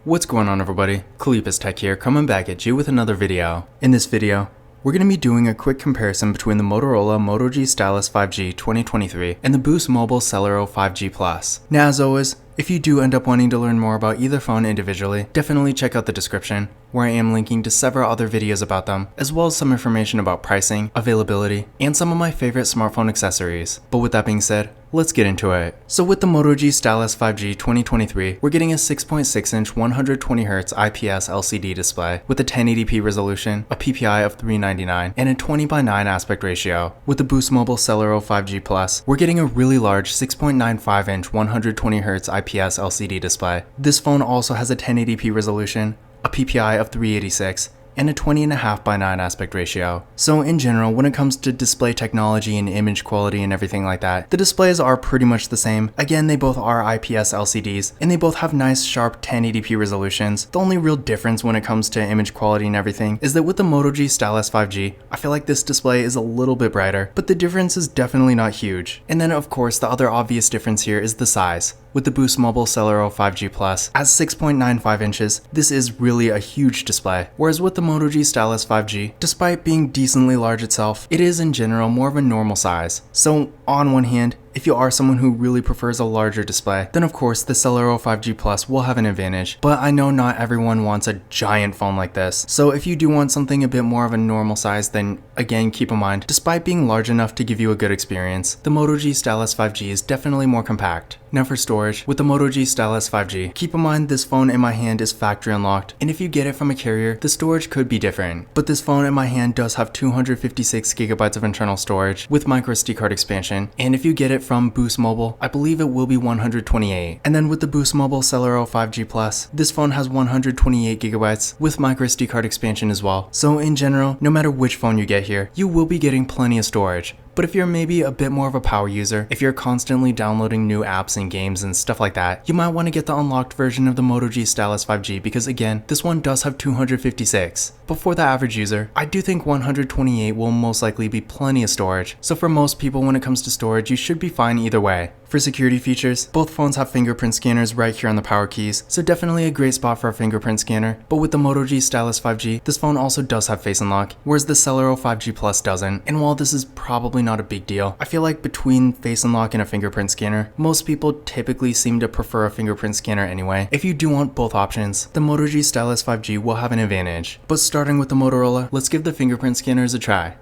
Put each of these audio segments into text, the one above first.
What's going on, everybody? Kalipus Tech here, coming back at you with another video. In this video, we're going to be doing a quick comparison between the Motorola Moto G Stylus 5G 2023 and the Boost Mobile Celero 5G Plus. Now, as always, if you do end up wanting to learn more about either phone individually, definitely check out the description, where I am linking to several other videos about them, as well as some information about pricing, availability, and some of my favorite smartphone accessories. But with that being said, let's get into it. So with the Moto G Stylus 5G 2023, we're getting a 6.6-inch 120Hz IPS LCD display with a 1080p resolution, a PPI of 399, and a 20:9 aspect ratio. With the Boost Mobile Celero 5G Plus, we're getting a really large 6.95-inch 120Hz IPS LCD display. This phone also has a 1080p resolution, a PPI of 386, and a 20.5:9 aspect ratio. So in general, when it comes to display technology and image quality and everything like that, the displays are pretty much the same. Again, they both are IPS LCDs, and they both have nice sharp 1080p resolutions. The only real difference when it comes to image quality and everything is that with the Moto G Stylus 5G, I feel like this display is a little bit brighter, but the difference is definitely not huge. And then of course, the other obvious difference here is the size. With the Boost Mobile Celero 5G Plus, at 6.95 inches, this is really a huge display. Whereas with the Moto G Stylus 5G, despite being decently large itself, it is in general more of a normal size. So on one hand, if you are someone who really prefers a larger display, then of course the Celero 5G Plus will have an advantage, but I know not everyone wants a giant phone like this. So if you do want something a bit more of a normal size, then again keep in mind, despite being large enough to give you a good experience, the Moto G Stylus 5G is definitely more compact. Now for storage, with the Moto G Stylus 5G, keep in mind this phone in my hand is factory unlocked, and if you get it from a carrier, the storage could be different. But this phone in my hand does have 256GB of internal storage with microSD card expansion, and if you get it from Boost Mobile, I believe it will be 128. And then with the Boost Mobile Celero 5G Plus, this phone has 128GB with microSD card expansion as well. So in general, no matter which phone you get here, you will be getting plenty of storage. But if you're maybe a bit more of a power user, if you're constantly downloading new apps and games and stuff like that, you might want to get the unlocked version of the Moto G Stylus 5G because again, this one does have 256. But for the average user, I do think 128 will most likely be plenty of storage. So for most people when it comes to storage, you should be fine either way. For security features, both phones have fingerprint scanners right here on the power keys, so definitely a great spot for a fingerprint scanner. But with the Moto G Stylus 5G, this phone also does have face unlock, whereas the Celero 5G Plus doesn't. And while this is probably not a big deal, I feel like between face unlock and a fingerprint scanner, most people typically seem to prefer a fingerprint scanner anyway. If you do want both options, the Moto G Stylus 5G will have an advantage. But starting with the Motorola, let's give the fingerprint scanners a try.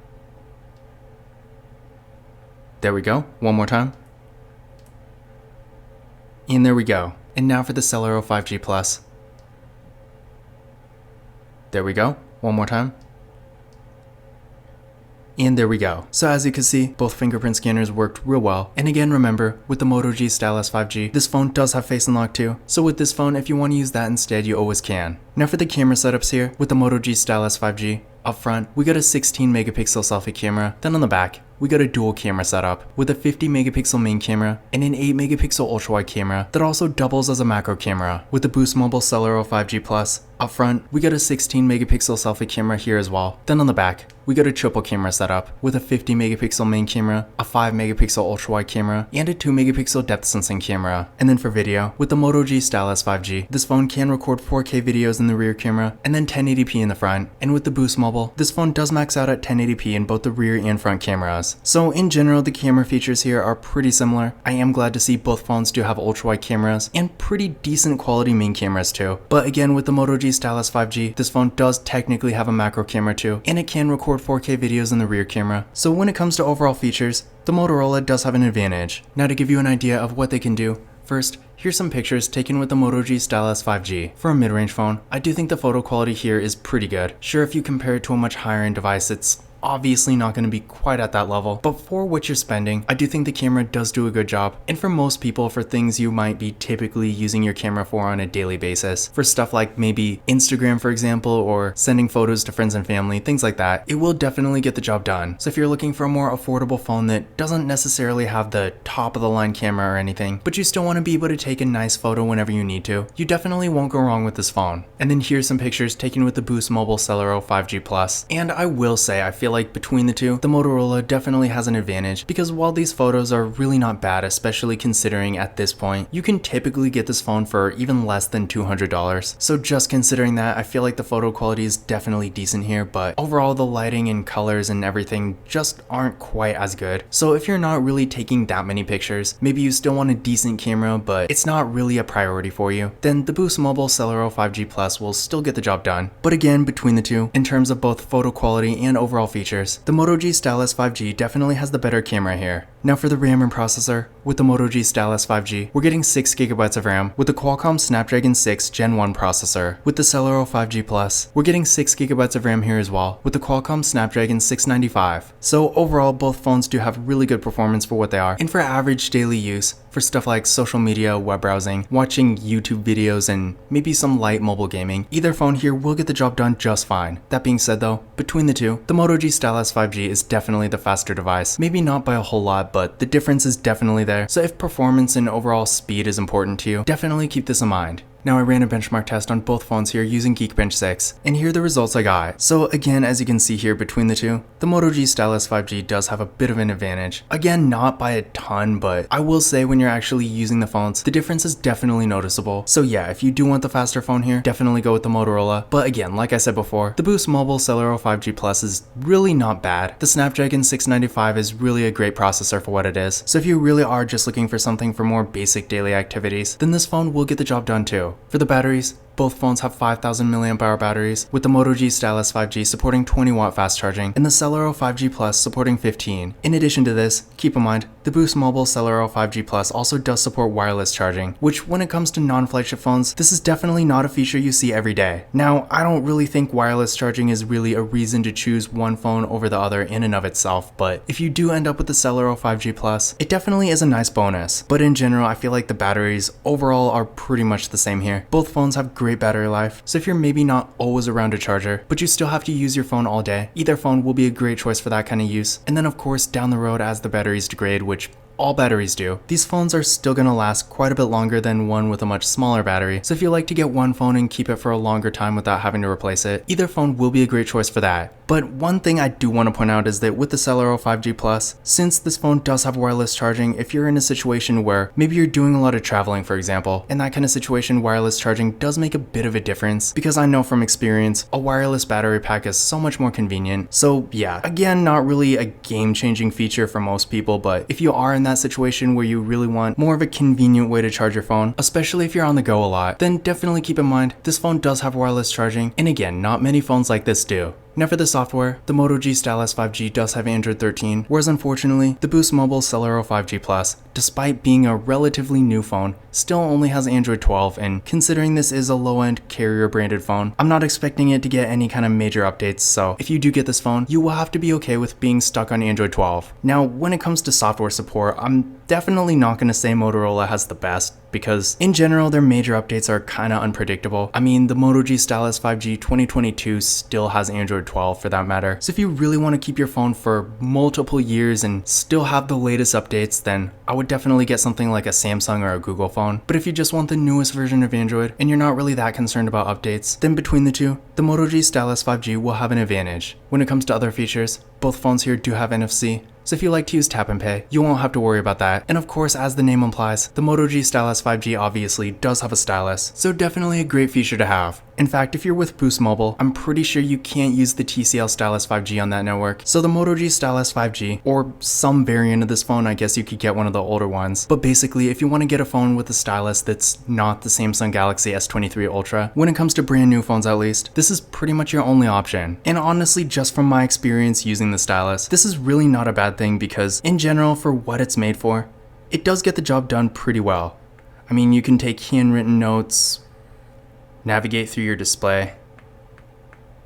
There we go, one more time. And there we go. And now for the Celero 5G Plus. There we go. One more time. And there we go. So as you can see, both fingerprint scanners worked real well. And again, remember, with the Moto G Stylus 5G, this phone does have face unlock too. So with this phone, if you want to use that instead, you always can. Now for the camera setups here, with the Moto G Stylus 5G, up front, we got a 16 megapixel selfie camera. Then on the back, we got a dual camera setup with a 50 megapixel main camera and an 8 megapixel ultra wide camera that also doubles as a macro camera. With the Boost Mobile Celero 5G Plus, up front, we got a 16 megapixel selfie camera here as well. Then on the back, we got a triple camera setup with a 50 megapixel main camera, a 5 megapixel ultra wide camera, and a 2 megapixel depth sensing camera. And then for video, with the Moto G Stylus 5G, this phone can record 4K videos in the rear camera and then 1080p in the front. And with the Boost Mobile, this phone does max out at 1080p in both the rear and front cameras. So in general, the camera features here are pretty similar. I am glad to see both phones do have ultra wide cameras and pretty decent quality main cameras too. But again, with the Moto G Stylus 5G, this phone does technically have a macro camera too, and it can record 4K videos in the rear camera. So when it comes to overall features, the Motorola does have an advantage. Now to give you an idea of what they can do, first, here's some pictures taken with the Moto G Stylus 5G. For a mid-range phone, I do think the photo quality here is pretty good. Sure, if you compare it to a much higher end device, it's obviously not going to be quite at that level, but for what you're spending, I do think the camera does do a good job. And for most people, for things you might be typically using your camera for on a daily basis, for stuff like maybe Instagram for example, or sending photos to friends and family, things like that, it will definitely get the job done. So if you're looking for a more affordable phone that doesn't necessarily have the top of the line camera or anything, but you still want to be able to take a nice photo whenever you need to, you definitely won't go wrong with this phone. And then here's some pictures taken with the Boost Mobile Celero 5G Plus, and I will say I feel feel like between the two, the Motorola definitely has an advantage, because while these photos are really not bad, especially considering at this point, you can typically get this phone for even less than $200. So just considering that, I feel like the photo quality is definitely decent here, but overall the lighting and colors and everything just aren't quite as good. So if you're not really taking that many pictures, maybe you still want a decent camera, but it's not really a priority for you, then the Boost Mobile Celero 5G Plus will still get the job done. But again, between the two, in terms of both photo quality and overall features, the Moto G Stylus 5G definitely has the better camera here. Now for the RAM and processor, with the Moto G Stylus 5G, we're getting 6GB of RAM with the Qualcomm Snapdragon 6 Gen 1 processor. With the Celero 5G Plus, we're getting 6GB of RAM here as well with the Qualcomm Snapdragon 695. So overall, both phones do have really good performance for what they are, and for average daily use, for stuff like social media, web browsing, watching YouTube videos, and maybe some light mobile gaming, either phone here will get the job done just fine. That being said though, between the two, the Moto G Stylus 5G is definitely the faster device. Maybe not by a whole lot, but the difference is definitely there. So if performance and overall speed is important to you, definitely keep this in mind. Now I ran a benchmark test on both phones here using Geekbench 6, and here are the results I got. So again, as you can see here between the two, the Moto G Stylus 5G does have a bit of an advantage. Again, not by a ton, but I will say when you're actually using the phones, the difference is definitely noticeable. So yeah, if you do want the faster phone here, definitely go with the Motorola. But again, like I said before, the Boost Mobile Celero 5G Plus is really not bad. The Snapdragon 695 is really a great processor for what it is. So if you really are just looking for something for more basic daily activities, then this phone will get the job done too. For the batteries, both phones have 5000 mAh batteries, with the Moto G Stylus 5G supporting 20W fast charging and the Celero 5G Plus supporting 15. In addition to this, keep in mind, the Boost Mobile Celero 5G Plus also does support wireless charging, which when it comes to non-flagship phones, this is definitely not a feature you see every day. Now, I don't really think wireless charging is really a reason to choose one phone over the other in and of itself, but if you do end up with the Celero 5G Plus, it definitely is a nice bonus. But in general, I feel like the batteries overall are pretty much the same here. Both phones have great battery life, so if you're maybe not always around a charger, but you still have to use your phone all day, either phone will be a great choice for that kind of use. And then of course, down the road as the batteries degrade, which all batteries do, these phones are still going to last quite a bit longer than one with a much smaller battery. So if you like to get one phone and keep it for a longer time without having to replace it, either phone will be a great choice for that. But one thing I do want to point out is that with the Celero 5G Plus, since this phone does have wireless charging, if you're in a situation where maybe you're doing a lot of traveling, for example, in that kind of situation, wireless charging does make a bit of a difference, because I know from experience, a wireless battery pack is so much more convenient. So yeah, again, not really a game-changing feature for most people, but if you are in that situation where you really want more of a convenient way to charge your phone, especially if you're on the go a lot, then definitely keep in mind, this phone does have wireless charging, and again, not many phones like this do. Now for the software, the Moto G Stylus 5G does have Android 13, whereas unfortunately, the Boost Mobile Celero 5G Plus, despite being a relatively new phone, still only has Android 12, and considering this is a low-end carrier-branded phone, I'm not expecting it to get any kind of major updates, so if you do get this phone, you will have to be okay with being stuck on Android 12. Now, when it comes to software support, I'm definitely not going to say Motorola has the best, because in general, their major updates are kind of unpredictable. I mean, the Moto G Stylus 5G 2022 still has Android 12 for that matter. So if you really want to keep your phone for multiple years and still have the latest updates, then I would definitely get something like a Samsung or a Google phone. But if you just want the newest version of Android and you're not really that concerned about updates, then between the two, the Moto G Stylus 5G will have an advantage. When it comes to other features, both phones here do have NFC, so if you like to use tap and pay, you won't have to worry about that. And of course, as the name implies, the Moto G Stylus 5G obviously does have a stylus, so definitely a great feature to have. In fact, if you're with Boost Mobile, I'm pretty sure you can't use the TCL Stylus 5G on that network. So the Moto G Stylus 5G, or some variant of this phone, I guess you could get one of the older ones. But basically, if you want to get a phone with a stylus that's not the Samsung Galaxy S23 Ultra, when it comes to brand new phones at least, this is pretty much your only option. And honestly, just from my experience using the stylus, this is really not a bad thing because in general, for what it's made for, it does get the job done pretty well. I mean, you can take handwritten notes, navigate through your display,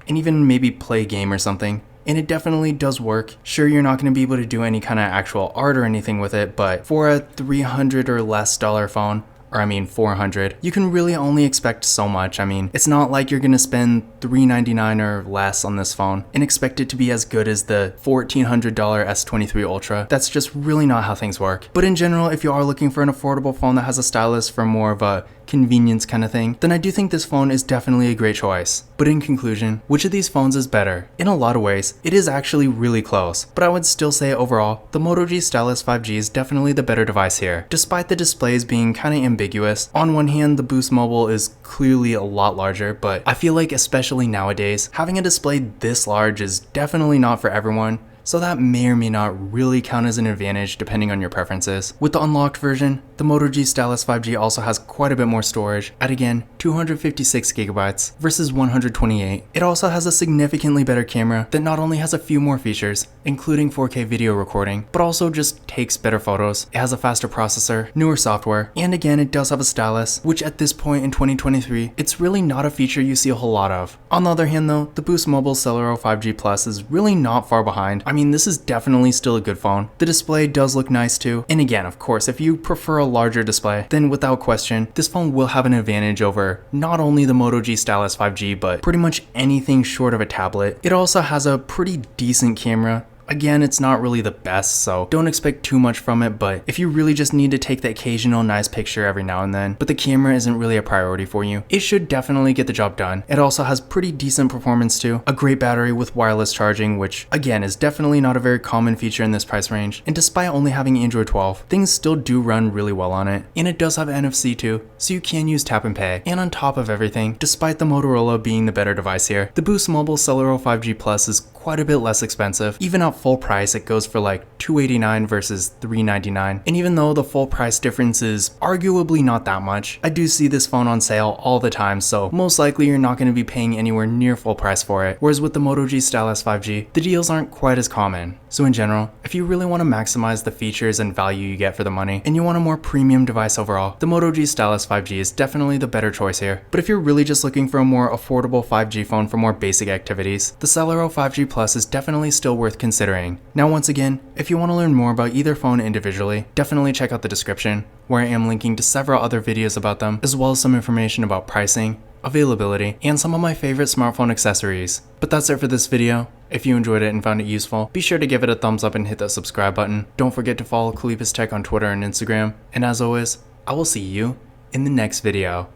and even maybe play a game or something. And it definitely does work. Sure, you're not going to be able to do any kind of actual art or anything with it, but for a $300 or less phone, or I mean 400, you can really only expect so much. I mean, it's not like you're gonna spend $399 or less on this phone and expect it to be as good as the $1,400 S23 Ultra. That's just really not how things work. But in general, if you are looking for an affordable phone that has a stylus for more of a convenience kind of thing, then I do think this phone is definitely a great choice. But in conclusion, which of these phones is better? In a lot of ways, it is actually really close, but I would still say overall, the Moto G Stylus 5G is definitely the better device here. Despite the displays being kind of ambiguous, on one hand, the Boost Mobile is clearly a lot larger, but I feel like especially nowadays, having a display this large is definitely not for everyone. So that may or may not really count as an advantage depending on your preferences. With the unlocked version, the Moto G Stylus 5G also has quite a bit more storage at again 256GB versus 128. It also has a significantly better camera that not only has a few more features, including 4K video recording, but also just takes better photos. It has a faster processor, newer software, and again it does have a stylus, which at this point in 2023, it's really not a feature you see a whole lot of. On the other hand though, the Boost Mobile Celero 5G Plus is really not far behind. I mean, this is definitely still a good phone. The display does look nice too. And again, of course, if you prefer a larger display, then without question, this phone will have an advantage over not only the Moto G Stylus 5G, but pretty much anything short of a tablet. It also has a pretty decent camera. Again, it's not really the best, so don't expect too much from it, but if you really just need to take the occasional nice picture every now and then, but the camera isn't really a priority for you, it should definitely get the job done. It also has pretty decent performance too, a great battery with wireless charging, which again is definitely not a very common feature in this price range, and despite only having Android 12, things still do run really well on it. And it does have NFC too, so you can use tap and pay. And on top of everything, despite the Motorola being the better device here, the Boost Mobile Celero 5G Plus is quite a bit less expensive. Even at full price, it goes for like $289 versus $399. And even though the full price difference is arguably not that much, I do see this phone on sale all the time, so most likely you're not going to be paying anywhere near full price for it. Whereas with the Moto G Stylus 5G, the deals aren't quite as common. So in general, if you really want to maximize the features and value you get for the money, and you want a more premium device overall, the Moto G Stylus 5G is definitely the better choice here. But if you're really just looking for a more affordable 5G phone for more basic activities, the Celero 5G Plus is definitely still worth considering. Now once again, if you want to learn more about either phone individually, definitely check out the description, where I am linking to several other videos about them, as well as some information about pricing, availability, and some of my favorite smartphone accessories. But that's it for this video. If you enjoyed it and found it useful, be sure to give it a thumbs up and hit that subscribe button. Don't forget to follow Celero Tech on Twitter and Instagram. And as always, I will see you in the next video.